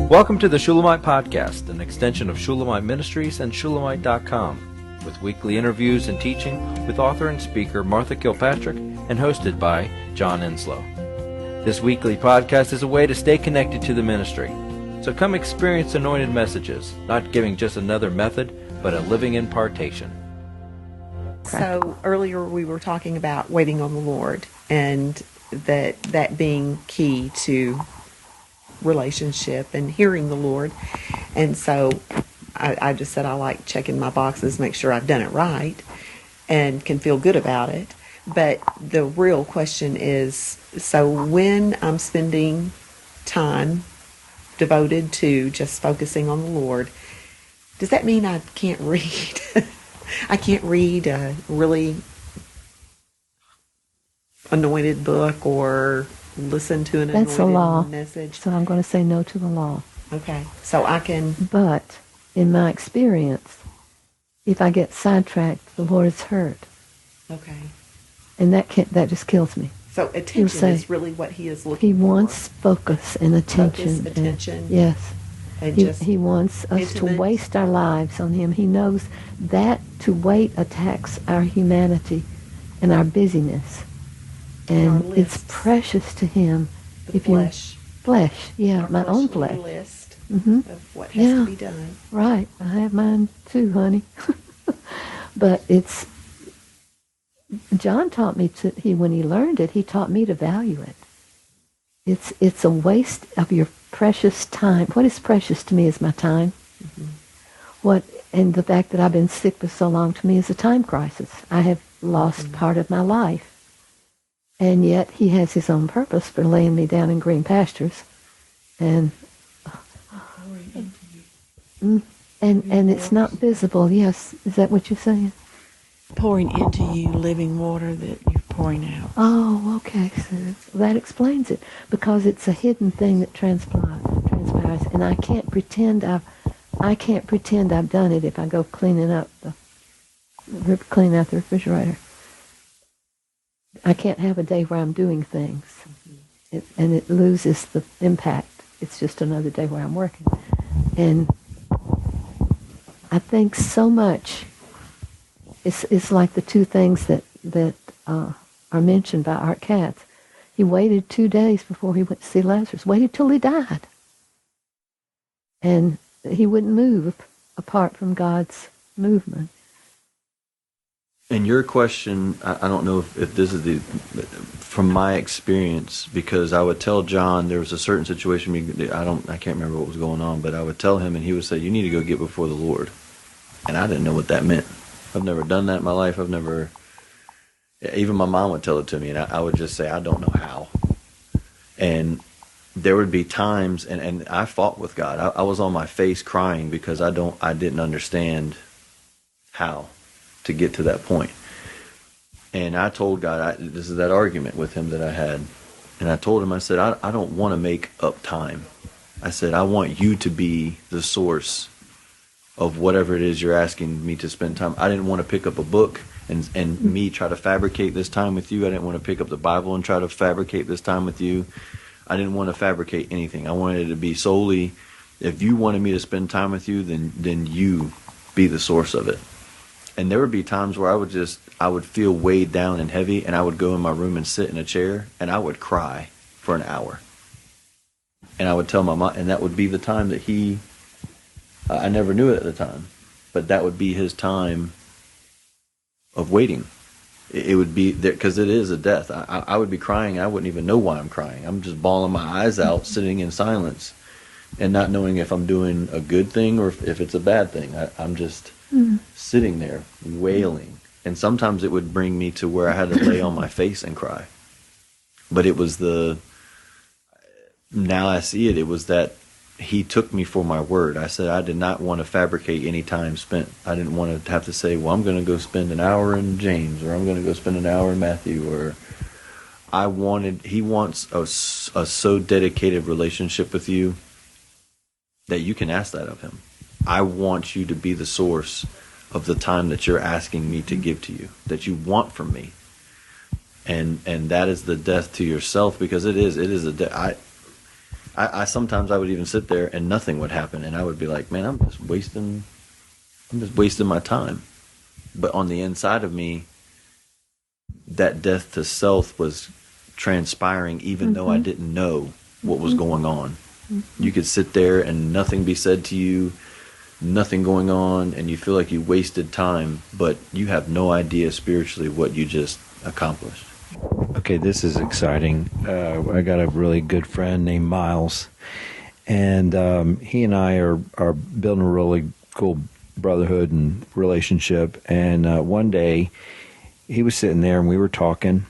Welcome to the Shulamite Podcast, an extension of Shulamite Ministries and Shulamite.com, with weekly interviews and teaching with author and speaker Martha Kilpatrick and hosted by John Enslow. This weekly podcast is a way to stay connected to the ministry. So come experience anointed messages, not giving just another method, but a living impartation. So earlier we were talking about waiting on the Lord and that being key to relationship and hearing the Lord. And so I just said I like checking my boxes, make sure I've done it right and can feel good about it. But the real question is, so when I'm spending time devoted to just focusing on the Lord, does that mean I can't read? I can't read a really anointed book or listen to an That's anointed a law. message. So I'm going to say no to the law. Okay, so I can. But in my experience, if I get sidetracked, the Lord is hurt, Okay, and that just kills me. so attention is really what He is looking He for. wants focus and attention. Focus, attention. Yes. And He wants us intimate. to waste our lives on Him. He knows that to wait attacks our humanity and our busyness. And Our it's lists. precious to Him. the flesh. Flesh, yeah, Our my own fleshly flesh. list Mm-hmm. of what has Yeah. to be done. Right, I have mine too, honey. But it's, John taught me when he learned it, he taught me to value it. It's a waste of your precious time. What is precious to me is my time. Mm-hmm. And the fact that I've been sick for so long to me is a time crisis. I have lost part of my life. And yet he has his own purpose for laying me down in green pastures. And it's not visible. Yes, is that what you're saying? Pouring into you living water that you're pouring out. Oh, okay. So that explains it, because it's a hidden thing that transpires, and I can't pretend I've done it if I go cleaning out the refrigerator. I can't have a day where I'm doing things, and it loses the impact. It's just another day where I'm working, and I think so much. It's like the two things that are mentioned by Art Katz. He waited 2 days before he went to see Lazarus. Waited till he died, and he wouldn't move apart from God's movement. And your question, I don't know if this is from my experience, because I would tell John there was a certain situation. I can't remember what was going on, but I would tell him, and he would say, "You need to go get before the Lord," and I didn't know what that meant. I've never done that in my life. Even my mom would tell it to me, and I would just say, I don't know how. And there would be times, and I fought with God. I was on my face crying because I didn't understand how to get to that point. And I told God, this is that argument with him that I had. And I told him, I said, I don't want to make up time. I said, I want you to be the source of whatever it is you're asking me to spend time. I didn't want to pick up a book and me try to fabricate this time with you. I didn't want to pick up the Bible and try to fabricate this time with you. I didn't want to fabricate anything. I wanted it to be solely, if you wanted me to spend time with you, then you be the source of it. And there would be times where I would feel weighed down and heavy, and I would go in my room and sit in a chair, and I would cry for an hour. And I would tell my mom, and that would be the time that I never knew it at the time, but that would be his time of waiting. It would be there, because it is a death. I would be crying. I wouldn't even know why I'm crying. I'm just bawling my eyes out, sitting in silence, and not knowing if I'm doing a good thing or if it's a bad thing. I'm just sitting there wailing. And sometimes it would bring me to where I had to lay on my face and cry. But it was now I see it was that he took me for my word. I said I did not want to fabricate any time spent. I didn't want to have to say, well, I'm going to go spend an hour in James, or I'm going to go spend an hour in Matthew, or he wants a so dedicated relationship with you that you can ask that of him. I want you to be the source of the time that you're asking me to give to you, that you want from me. And that is the death to yourself, because it is a death. I sometimes I would even sit there and nothing would happen, and I would be like, man, I'm just wasting my time. But on the inside of me, that death to self was transpiring, even though I didn't know what was going on. You could sit there and nothing be said to you, nothing going on, and you feel like you wasted time, but you have no idea spiritually what you just accomplished. Okay, this is exciting. I got a really good friend named Miles, and he and I are building a really cool brotherhood and relationship. And one day, he was sitting there and we were talking,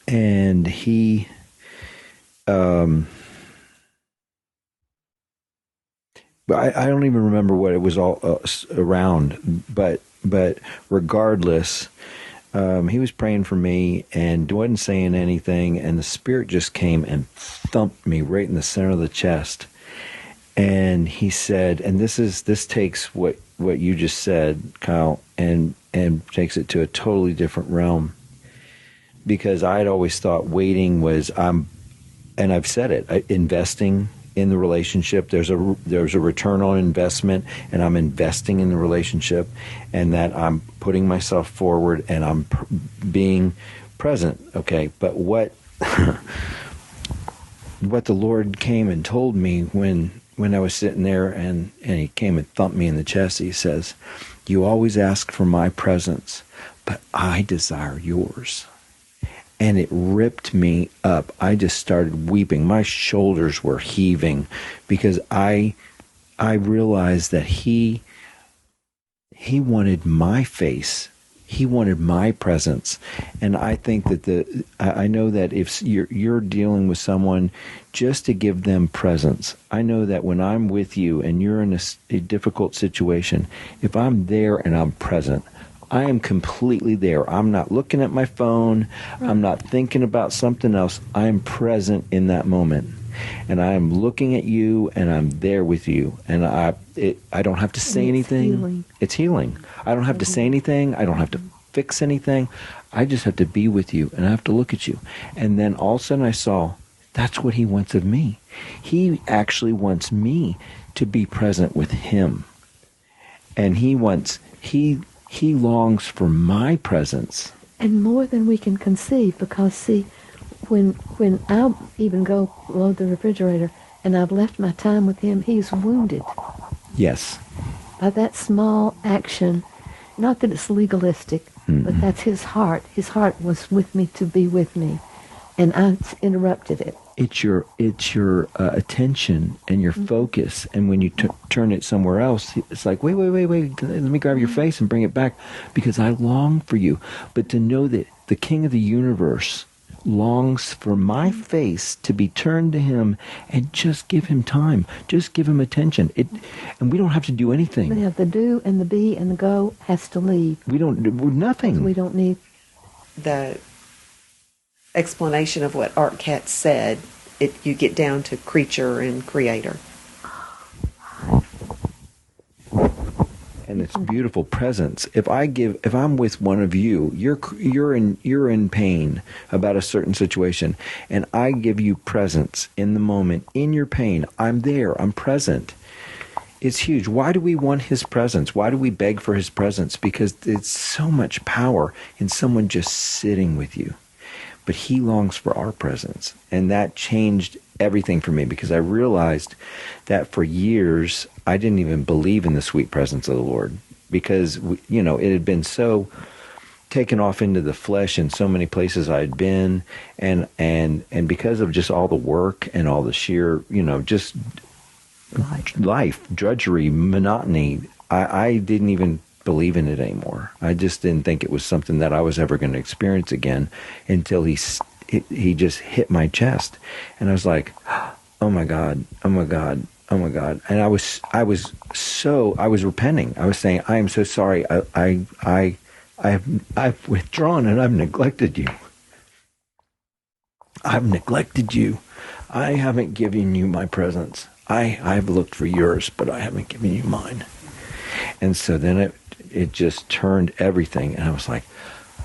and he but I don't even remember what it was all around, but regardless, he was praying for me and wasn't saying anything, and the Spirit just came and thumped me right in the center of the chest. And he said, and this takes what you just said, Kyle, and takes it to a totally different realm. Because I had always thought waiting was, and I've said it, investing in the relationship. There's a return on investment, and I'm investing in the relationship, and that I'm putting myself forward and I'm being present. Okay, but what the Lord came and told me when I was sitting there, and he came and thumped me in the chest, he says, "You always ask for my presence, but I desire yours." And it ripped me up. I just started weeping. My shoulders were heaving because I realized that he wanted my face. He wanted my presence. And I think that I know that if you're dealing with someone, just to give them presence. I know that when I'm with you and you're in a difficult situation, if I'm there and I'm present, I am completely there. I'm not looking at my phone. Right. I'm not thinking about something else. I am present in that moment. And I am looking at you, and I'm there with you. And I don't have to say anything. Healing. It's healing. I don't have to say anything. I don't have to fix anything. I just have to be with you, and I have to look at you. And then all of a sudden I saw, that's what he wants of me. He actually wants me to be present with him. And he longs for my presence. And more than we can conceive, because see, when I'll even go below the refrigerator and I've left my time with him, he's wounded. Yes. By that small action, not that it's legalistic, but that's his heart. His heart was with me to be with me, and I interrupted it. It's your attention and your focus, and when you turn it somewhere else, it's like, wait, let me grab your face and bring it back, because I long for you. But to know that the King of the universe longs for my face to be turned to him, and just give him time, just give him attention. And we don't have to do anything. Yeah, the do and the be and the go has to leave. We're nothing. We don't need The explanation of what Art Katz said, you get down to creature and creator. And it's beautiful presence. If I'm with one of you, you're in pain about a certain situation, and I give you presence in the moment, in your pain. I'm there. I'm present. It's huge. Why do we want his presence? Why do we beg for his presence? Because it's so much power in someone just sitting with you. But he longs for our presence. And that changed everything for me, because I realized that for years I didn't even believe in the sweet presence of the Lord, because it had been so taken off into the flesh in so many places I had been, and because of just all the work and all the sheer just life drudgery, monotony, I didn't even believe in it anymore. I just didn't think it was something that I was ever going to experience again, until he just hit my chest, and I was like, oh my God, oh my God, oh my God. And I was repenting. I was saying, I am so sorry. I've withdrawn, and I've neglected you. I've neglected you. I haven't given you my presence. I've looked for yours, but I haven't given you mine. And so then it just turned everything, and I was like,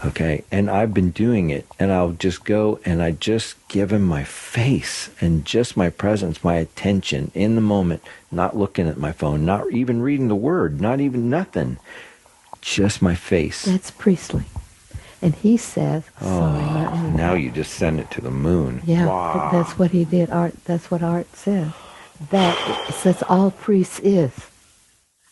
Okay, and I've been doing it, and I'll just go and I just give him my face and just my presence, my attention in the moment, not looking at my phone, not even reading the word, not even nothing, just my face. That's priestly. And he says, sorry, not Oh, anymore. now you just send it to the moon. Yeah, Wow. that's what he did. Art. That's what Art says. That's all priests is.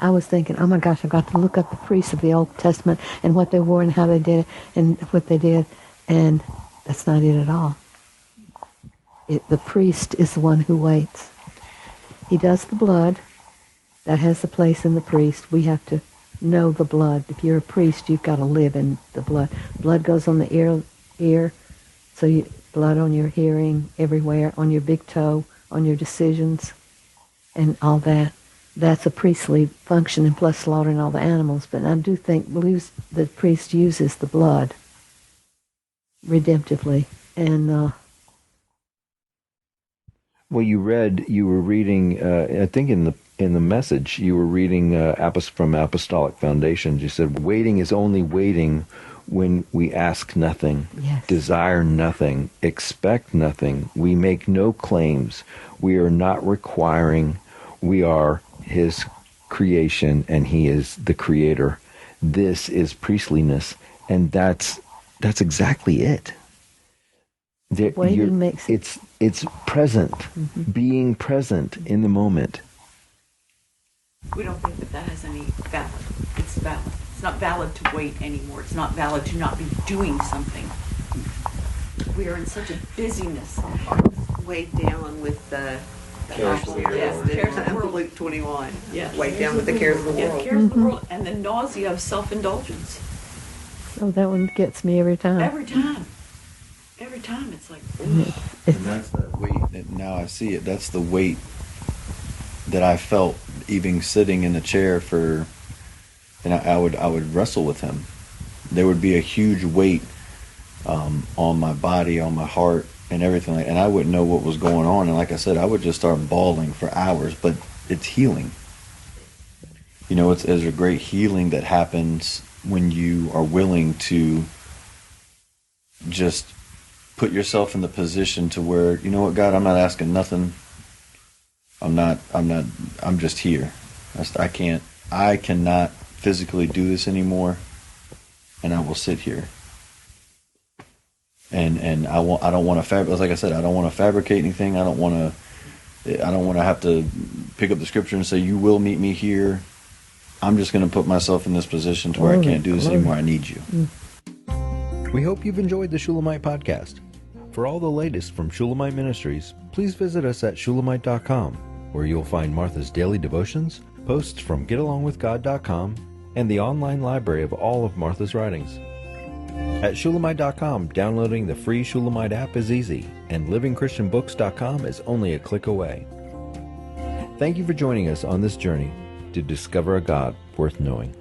I was thinking, oh my gosh, I've got to look up the priests of the Old Testament and what they wore and how they did it and what they did, and that's not it at all. The priest is the one who waits. He does the blood. That has the place in the priest. We have to know the blood. If you're a priest, you've got to live in the blood. Blood goes on the ear, so blood on your hearing, everywhere, on your big toe, on your decisions, and all that. That's a priestly function, and plus slaughtering all the animals. But I do believe the priest uses the blood redemptively. And Well, you were reading, I think in the message, you were reading from Apostolic Foundations. You said, waiting is only waiting when we ask nothing, yes. desire nothing, expect nothing. We make no claims. We are not requiring. We are his creation, and he is the creator. This is priestliness, and that's exactly it. Waiting makes it's present, being present in the moment. We don't think that has any valid. It's valid. It's not valid to wait anymore. It's not valid to not be doing something. We are in such a busyness. Weighed down with the Cares of the world. Cares of the world. Luke 21. Yeah. Weighed down with the cares of the Yeah, world. cares of the world, and the nausea of self-indulgence. oh, that one gets me every time. Every time. Every time, it's like, And that's that weight. That now I see it. That's the weight that I felt even sitting in the chair for. And I would wrestle with him. There would be a huge weight on my body, on my heart, and everything. And I wouldn't know what was going on. And like I said, I would just start bawling for hours. But it's healing. You know, there's a great healing that happens when you are willing to just put yourself in the position to where, you know what, God, I'm not asking nothing. I'm just here. I cannot physically do this anymore, and I will sit here. And I don't want to like I said, I don't want to fabricate anything. I don't want to have to pick up the scripture and say, you will meet me here. I'm just going to put myself in this position to where I can't do this anymore. I need you. We hope you've enjoyed the Shulamite podcast. For all the latest from Shulamite Ministries, please visit us at shulamite.com, where you'll find Martha's daily devotions, posts from getalongwithgod.com, and the online library of all of Martha's writings. At shulamite.com, downloading the free Shulamite app is easy, and livingchristianbooks.com is only a click away. Thank you for joining us on this journey to discover a God worth knowing.